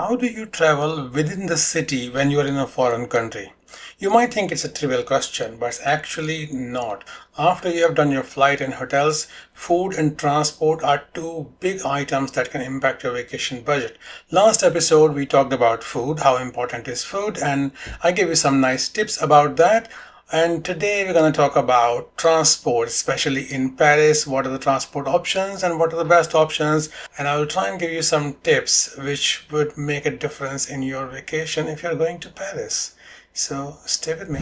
How do you travel within the city when you're in a foreign country? You might think it's a trivial question, but it's actually not. After you have done your flight and hotels, food and transport are two big items that can impact your vacation budget. Last episode, we talked about food, how important is food, and I gave you some nice tips about that. And today we're going to talk about transport, especially in Paris. What are the transport options and what are the best options? And I will try and give you some tips which would make a difference in your vacation if you're going to Paris. So stay with me.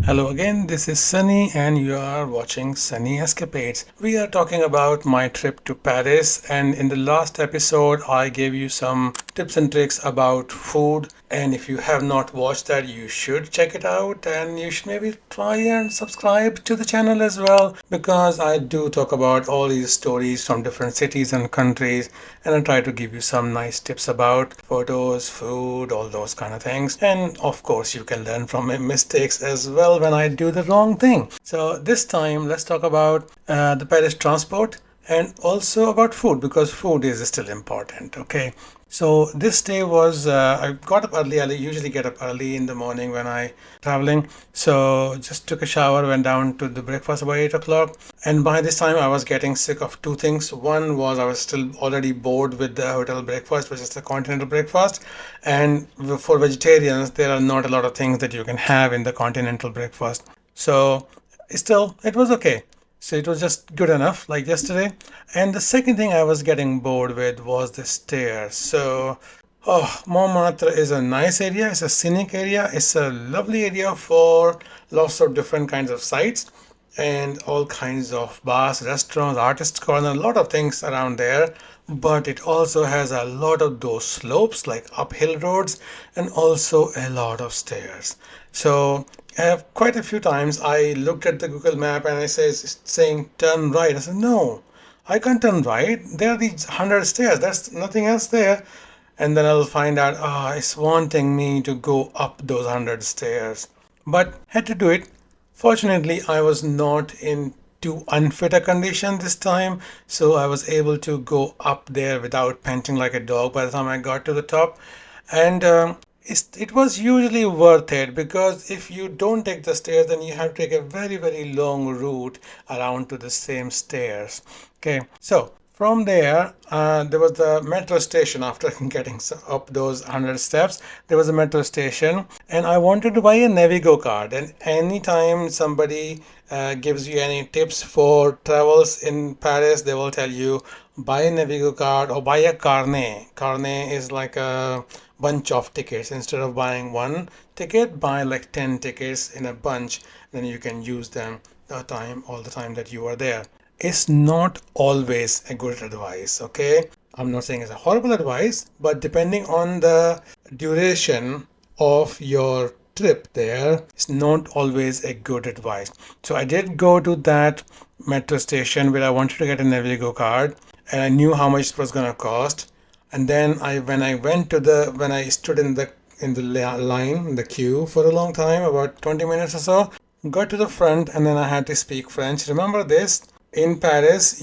Hello again, this is Sunny and you are watching Sunny Escapades. We are talking about my trip to Paris, and in the last episode I gave you some tips and tricks about food, and if you have not watched that you should check it out, and you should maybe try and subscribe to the channel as well, because I do talk about all these stories from different cities and countries, and I try to give you some nice tips about photos, food, all those kind of things. And of course you can learn from my mistakes as well when I do the wrong thing. So this time let's talk about the Paris transport and also about food, because food is still important. Okay, so this day was I got up early. I usually get up early in the morning when I traveling. So just took a shower, went down to the breakfast about 8 o'clock, and by this time I was getting sick of two things. One was I was still already bored with the hotel breakfast, which is the continental breakfast, and for vegetarians there are not a lot of things that you can have in the continental breakfast. So still it was okay. So it was just good enough, like yesterday. And the second thing I was getting bored with was the stairs. So, Montmartre is a nice area. It's a scenic area. It's a lovely area for lots of different kinds of sites and all kinds of bars, restaurants, artist corner, a lot of things around there. But it also has a lot of those slopes, like uphill roads, and also a lot of stairs. So quite a few times I looked at the Google map and it's saying turn right. I said, no, I can't turn right. There are these 100 stairs. There's nothing else there. And then I'll find out, it's wanting me to go up those 100 stairs. But had to do it. Fortunately, I was not in too unfit a condition this time, so I was able to go up there without panting like a dog by the time I got to the top. And it was usually worth it, because if you don't take the stairs, then you have to take a very, very long route around to the same stairs. Okay, so from there, there was the metro station. After getting up those 100 steps, there was a metro station, and I wanted to buy a Navigo card. And anytime somebody gives you any tips for travels in Paris, they will tell you buy a Navigo card or buy a carnet. Carnet is like a bunch of tickets. Instead of buying one ticket, buy like 10 tickets in a bunch. Then you can use them all the time that you are there. It's not always a good advice, okay? I'm not saying it's a horrible advice, but depending on the duration of your trip there, it's not always a good advice. So I did go to that metro station where I wanted to get a Navigo card, and I knew how much it was going to cost. And then when I stood in the line, in the queue for a long time, about 20 minutes or so, got to the front, and then I had to speak French. Remember this? In Paris,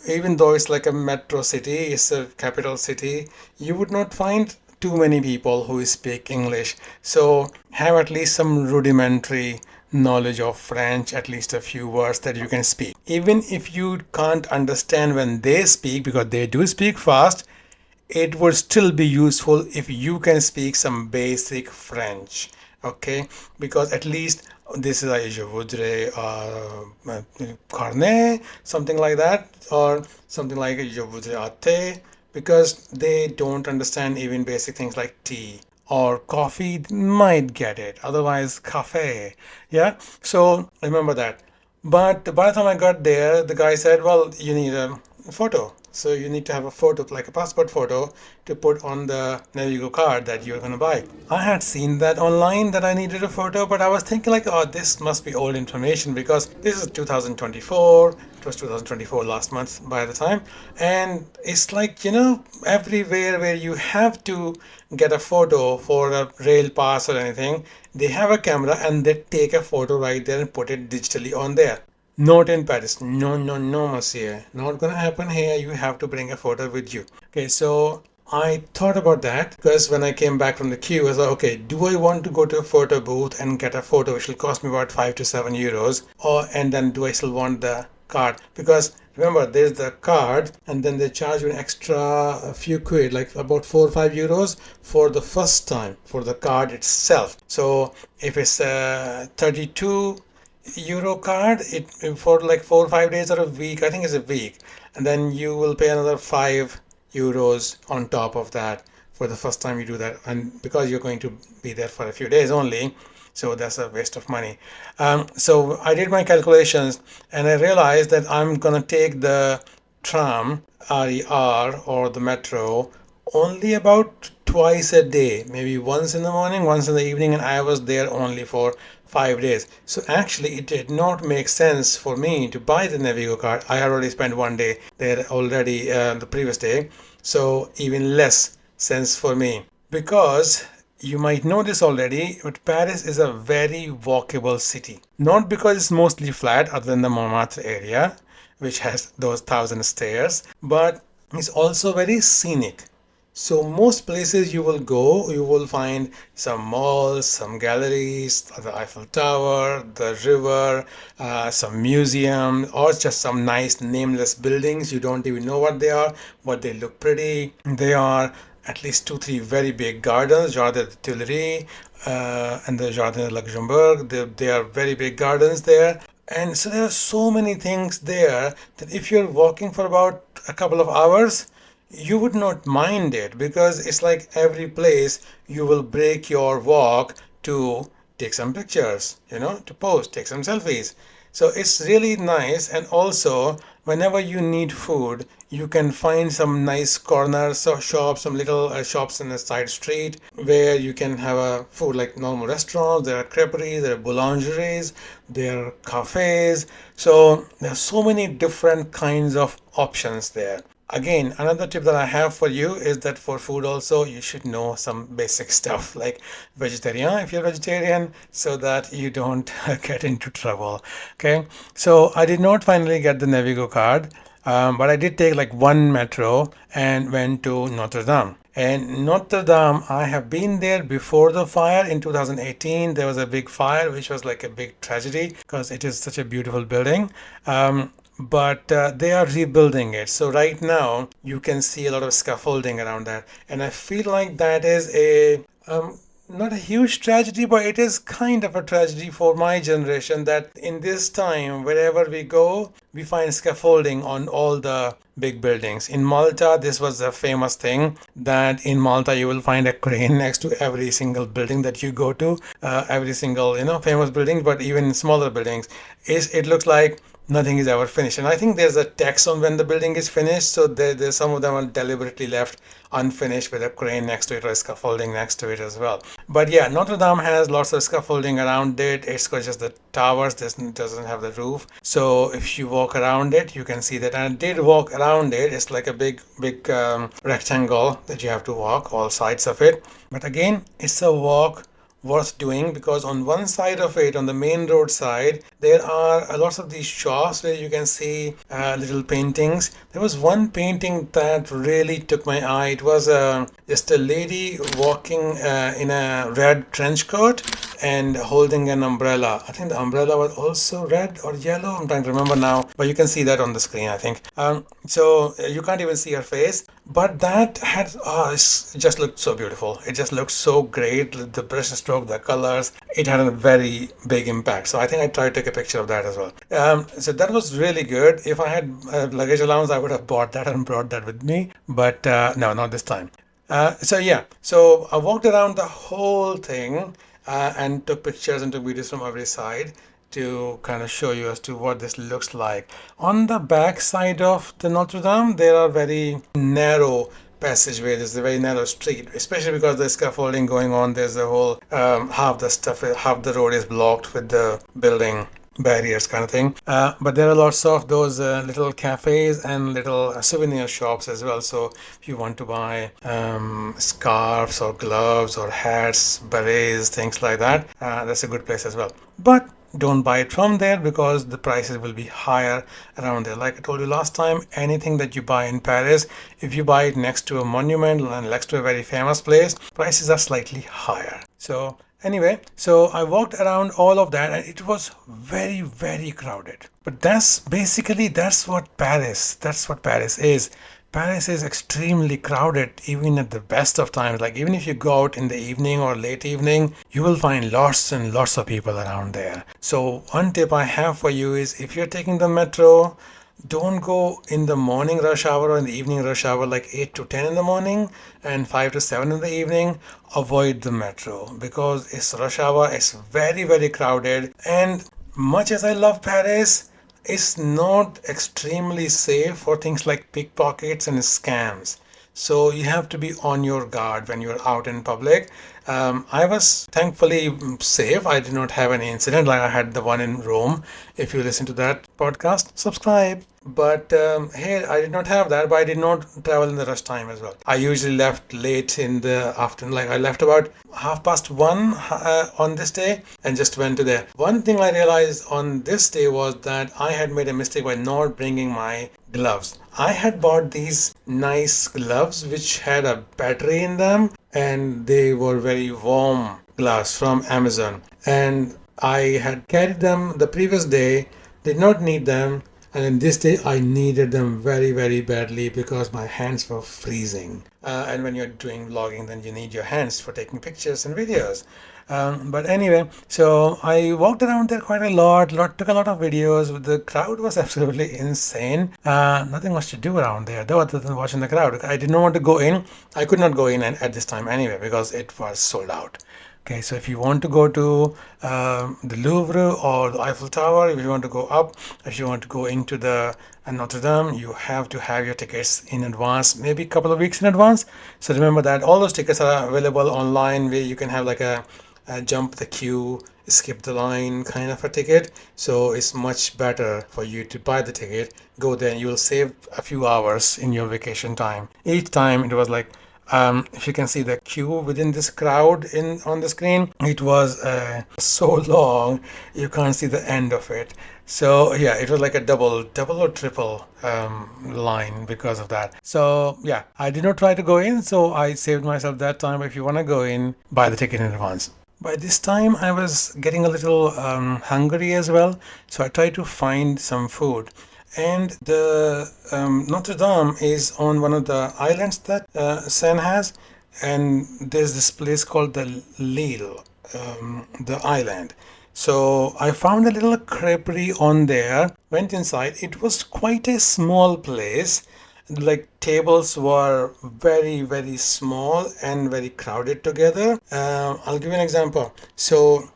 even though it's like a metro city, it's a capital city, you would not find too many people who speak English. So have at least some rudimentary knowledge of French, at least a few words that you can speak. Even if you can't understand when they speak, because they do speak fast, it would still be useful if you can speak some basic French. Okay, because at least this is a je voudrais carnet, something like that, or something like je voudrais un thé, because they don't understand even basic things like tea or coffee. They might get it, otherwise cafe. Yeah, so remember that. But by the time I got there, the guy said, well, you need a photo. So you need to have a photo, like a passport photo, to put on the Navigo card that you're going to buy. I had seen that online that I needed a photo, but I was thinking like, oh, this must be old information because this is 2024. It was 2024 last month by the time. And it's like, everywhere where you have to get a photo for a rail pass or anything, they have a camera and they take a photo right there and put it digitally on there. Not in Paris. No, no, no, monsieur. Not gonna happen here. You have to bring a photo with you. Okay, so I thought about that because when I came back from the queue, I was like, okay, do I want to go to a photo booth and get a photo which will cost me about 5 to 7 euros, and then do I still want the card? Because remember, there's the card, and then they charge you an extra a few quid, like about 4 or 5 euros for the first time for the card itself. So if it's 32 euro card, it for like 4 or 5 days or a week, I think it's a week, and then you will pay another 5 euros on top of that for the first time you do that, and because you're going to be there for a few days only, so that's a waste of money. So I did my calculations and I realized that I'm gonna take the tram, RER, or the metro only about twice a day, maybe once in the morning, once in the evening, and I was there only for 5 days. So actually, it did not make sense for me to buy the Navigo card. I already spent one day there already the previous day, so even less sense for me because you might know this already, but Paris is a very walkable city. Not because it's mostly flat, other than the Montmartre area, which has those 1,000 stairs, but it's also very scenic. So most places you will go, you will find some malls, some galleries, the Eiffel Tower, the river, some museum, or just some nice nameless buildings. You don't even know what they are, but they look pretty. They are at least 2, 3 very big gardens, Jardin de Tuileries and the Jardin de Luxembourg. They are very big gardens there. And so there are so many things there that if you're walking for about a couple of hours, you would not mind it because it's like every place you will break your walk to take some pictures, to post, take some selfies. So it's really nice. And also, whenever you need food, you can find some nice corners or shops, some little shops in the side street where you can have a food like normal restaurants. There are creperies, there are boulangeries, there are cafes. So there are so many different kinds of options there. Again, another tip that I have for you is that for food also you should know some basic stuff like vegetarian if you're vegetarian, so that you don't get into trouble. Okay, so I did not finally get the Navigo card, but I did take like one metro and went to Notre Dame. And Notre Dame, I have been there before the fire in 2018. There was a big fire, which was like a big tragedy because it is such a beautiful building. But they are rebuilding it. So right now you can see a lot of scaffolding around that. And I feel like that is a not a huge tragedy, but it is kind of a tragedy for my generation that in this time, wherever we go, we find scaffolding on all the big buildings. In Malta, this was a famous thing that in Malta you will find a crane next to every single building that you go to, every single famous building, but even smaller buildings. It looks like nothing is ever finished, and I think there's a tax on when the building is finished, so there's some of them are deliberately left unfinished with a crane next to it or scaffolding next to it as well. But yeah, Notre Dame has lots of scaffolding around it. It's got just the towers, doesn't have the roof. So if you walk around it, you can see that. And I did walk around it. It's like a big rectangle that you have to walk all sides of it. But again, it's a walk worth doing because on one side of it, on the main road side, there are lots of these shops where you can see little paintings. There was one painting that really took my eye. It was just a lady walking in a red trench coat and holding an umbrella. I think the umbrella was also red or yellow. I'm trying to remember now, but you can see that on the screen, I think. So you can't even see her face, but that had, it just looked so beautiful. It just looked so great. The brush stroke, the colors, it had a very big impact. So I think I tried to take a picture of that as well. So that was really good. If I had luggage allowance, I would have bought that and brought that with me, but no, not this time. So I walked around the whole thing and took pictures and took videos from every side. to kind of show you as to what this looks like. On the back side of the Notre Dame, there are very narrow passageway. There's a very narrow street, especially because there's scaffolding going on. There's a whole half the road is blocked with the building barriers kind of thing. But there are lots of those little cafes and little souvenir shops as well. So if you want to buy scarves or gloves or hats, berets, things like that, that's a good place as well. But don't buy it from there because the prices will be higher around there. Like I told you last time, anything that you buy in Paris, if you buy it next to a monument and next to a very famous place, prices are slightly higher. So anyway, so I walked around all of that and it was very, very crowded. But that's what Paris is. Paris is extremely crowded even at the best of times. Like even if you go out in the evening or late evening, you will find lots and lots of people around there. So one tip I have for you is if you're taking the metro, don't go in the morning rush hour or in the evening rush hour like 8 to 10 in the morning and 5 to 7 in the evening. Avoid the metro because it's rush hour, it's very, very crowded. And much as I love Paris, it's not extremely safe for things like pickpockets and scams. So you have to be on your guard when you're out in public. I was thankfully safe. I did not have any incident like I had the one in Rome. If you listen to that podcast, subscribe. But here I did not have that, but I did not travel in the rush time as well. I usually left late in the afternoon, like I left about 1:30 on this day and just went to there. One thing I realized on this day was that I had made a mistake by not bringing my gloves. I had bought these nice gloves which had a battery in them and they were very warm gloves from Amazon. And I had carried them the previous day, did not need them. And in this day, I needed them very, very badly because my hands were freezing. And when you're doing vlogging, then you need your hands for taking pictures and videos. But anyway, so I walked around there quite a lot, took a lot of videos. The crowd was absolutely insane. Nothing much to do around there, though, other than watching the crowd. I did not want to go in. I could not go in at this time anyway because it was sold out. Okay, so if you want to go to the Louvre or the Eiffel Tower, if you want to go up, if you want to go into the Notre Dame, you have to have your tickets in advance, maybe a couple of weeks in advance. So remember that all those tickets are available online where you can have like a jump the queue, skip the line kind of a ticket. So it's much better for you to buy the ticket, go there, and you will save a few hours in your vacation time. Each time it was like, if you can see the queue within this crowd on the screen, it was so long you can't see the end of it. So yeah, it was like a double or triple line because of that. So yeah, I did not try to go in, so I saved myself that time. If you want to go in, buy the ticket in advance. By this time, I was getting a little hungry as well, so I tried to find some food. And the Notre Dame is on one of the islands that Seine has, and there's this place called the Lille, the island. So I found a little creperie on there, went inside. It was quite a small place. Like tables were very, very small and very crowded together. I'll give you an example. So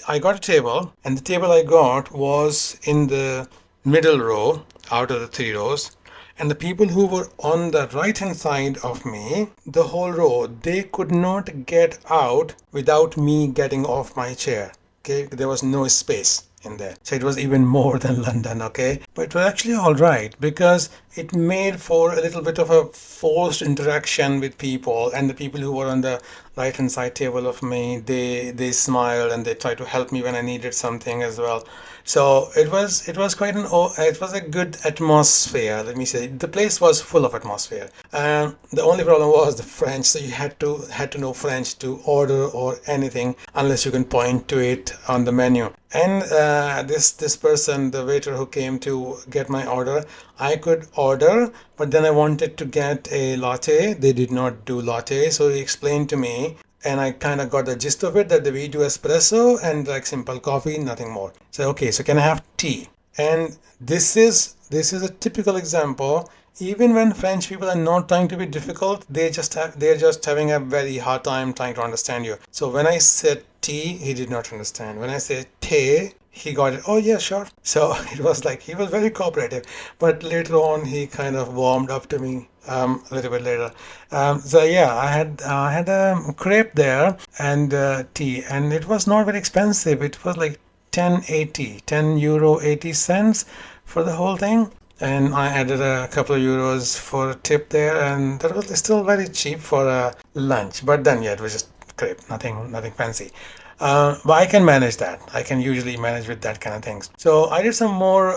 I got a table, and the table I got was in the middle row out of the 3 rows, and the people who were on the right hand side of me, the whole row, they could not get out without me getting off my chair. Okay, there was no space in there, so it was even more than London. Okay, but it was actually all right because it made for a little bit of a forced interaction with people, and the people who were on the right hand side table of me, they smiled and they tried to help me when I needed something as well. So it was a good atmosphere. Let me say the place was full of atmosphere. The only problem was the French. So you had to know French to order or anything unless you can point to it on the menu. And this person, the waiter who came to get my order, I could order, but then I wanted to get a latte. They did not do latte, so he explained to me. And I kind of got the gist of it that we do espresso and like simple coffee, nothing more. So okay, so can I have tea? And this is a typical example. Even when French people are not trying to be difficult, they're just having a very hard time trying to understand you. So when I said tea, he did not understand. When I said té, he got it. Oh yeah, sure. So it was like he was very cooperative. But later on, he kind of warmed up to me a little bit later. So yeah, I had a crepe there and tea, and it was not very expensive. It was like 10 euro 80 cents for the whole thing, and I added a couple of euros for a tip there, and that was still very cheap for a lunch. But then, yeah, it was just crepe, nothing fancy. But I can manage that. I can usually manage with that kind of things. So I did some more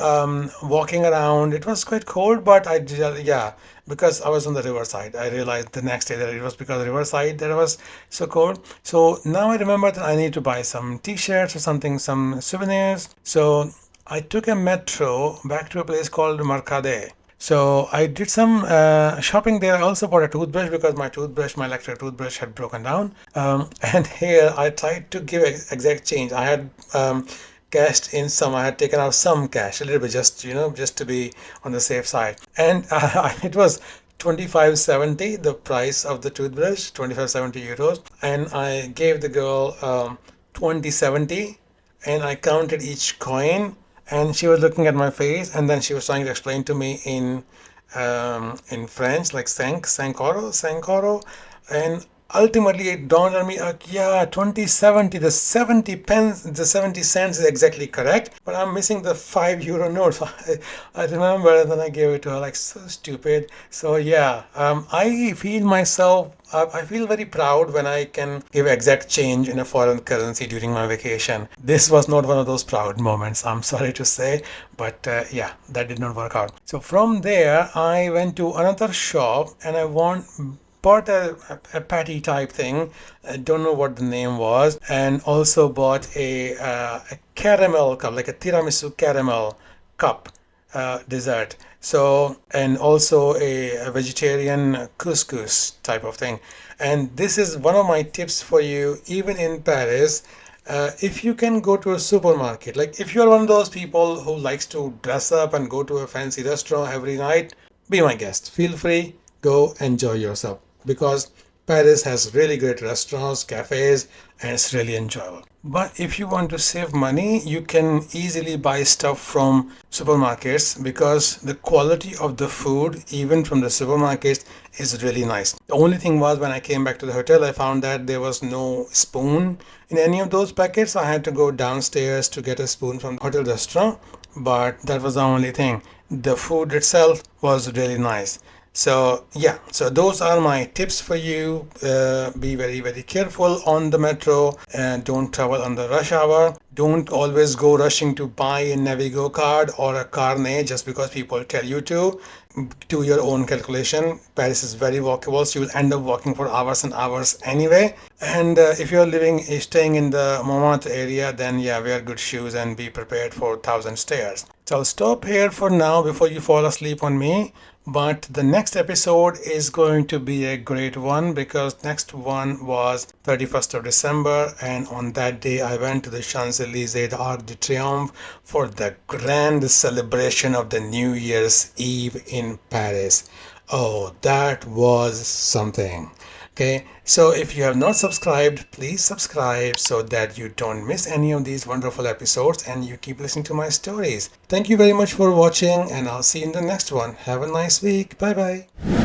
walking around. It was quite cold, but I did, yeah, because I was on the riverside. I realized the next day that it was because of the riverside that it was so cold. So now I remember that I need to buy some t-shirts or something, some souvenirs. So I took a metro back to a place called Marcade. So I did some shopping there. I also bought a toothbrush because my electric toothbrush had broken down. And here I tried to give exact change. I had cashed in some. I had taken out some cash, a little bit, just to be on the safe side. And it was 25.70 the price of the toothbrush, 25.70 euros. And I gave the girl 20.70, and I counted each coin, and she was looking at my face, and then she was trying to explain to me in French, like cinq euro, and ultimately it dawned on me, yeah, 20.70, the 70 pence, the 70 cents is exactly correct, but I'm missing the 5 euro note. So I remember, and then I gave it to her, like, so stupid. So yeah, I feel very proud when I can give exact change in a foreign currency during my vacation. This was not one of those proud moments, I'm sorry to say, but yeah, that did not work out. So from there, I went to another shop, and bought a patty type thing. I don't know what the name was, and also bought a caramel cup, like a tiramisu caramel cup dessert. So, and also a vegetarian couscous type of thing. And this is one of my tips for you, even in Paris. If you can go to a supermarket, like if you're one of those people who likes to dress up and go to a fancy restaurant every night, be my guest. Feel free, go enjoy yourself, because Paris has really great restaurants, cafes, and it's really enjoyable. But if you want to save money, you can easily buy stuff from supermarkets, because the quality of the food, even from the supermarkets, is really nice. The only thing was, when I came back to the hotel, I found that there was no spoon in any of those packets. I had to go downstairs to get a spoon from the hotel restaurant, but that was the only thing. The food itself was really nice. So yeah, so those are my tips for you. Be very, very careful on the metro, and don't travel on the rush hour. Don't always go rushing to buy a Navigo card or a carnet just because people tell you to. Do your own calculation. Paris is very walkable, so you will end up walking for hours and hours anyway. And if you're staying in the Montmartre area, then yeah, wear good shoes and be prepared for 1,000 stairs. So I'll stop here for now before you fall asleep on me. But the next episode is going to be a great one, because next one was 31st of December, and on that day I went to the Champs-Élysées, the Arc de Triomphe, for the grand celebration of the New Year's Eve in Paris. Oh, that was something. Okay, so if you have not subscribed, please subscribe so that you don't miss any of these wonderful episodes and you keep listening to my stories. Thank you very much for watching, and I'll see you in the next one. Have a nice week. Bye bye.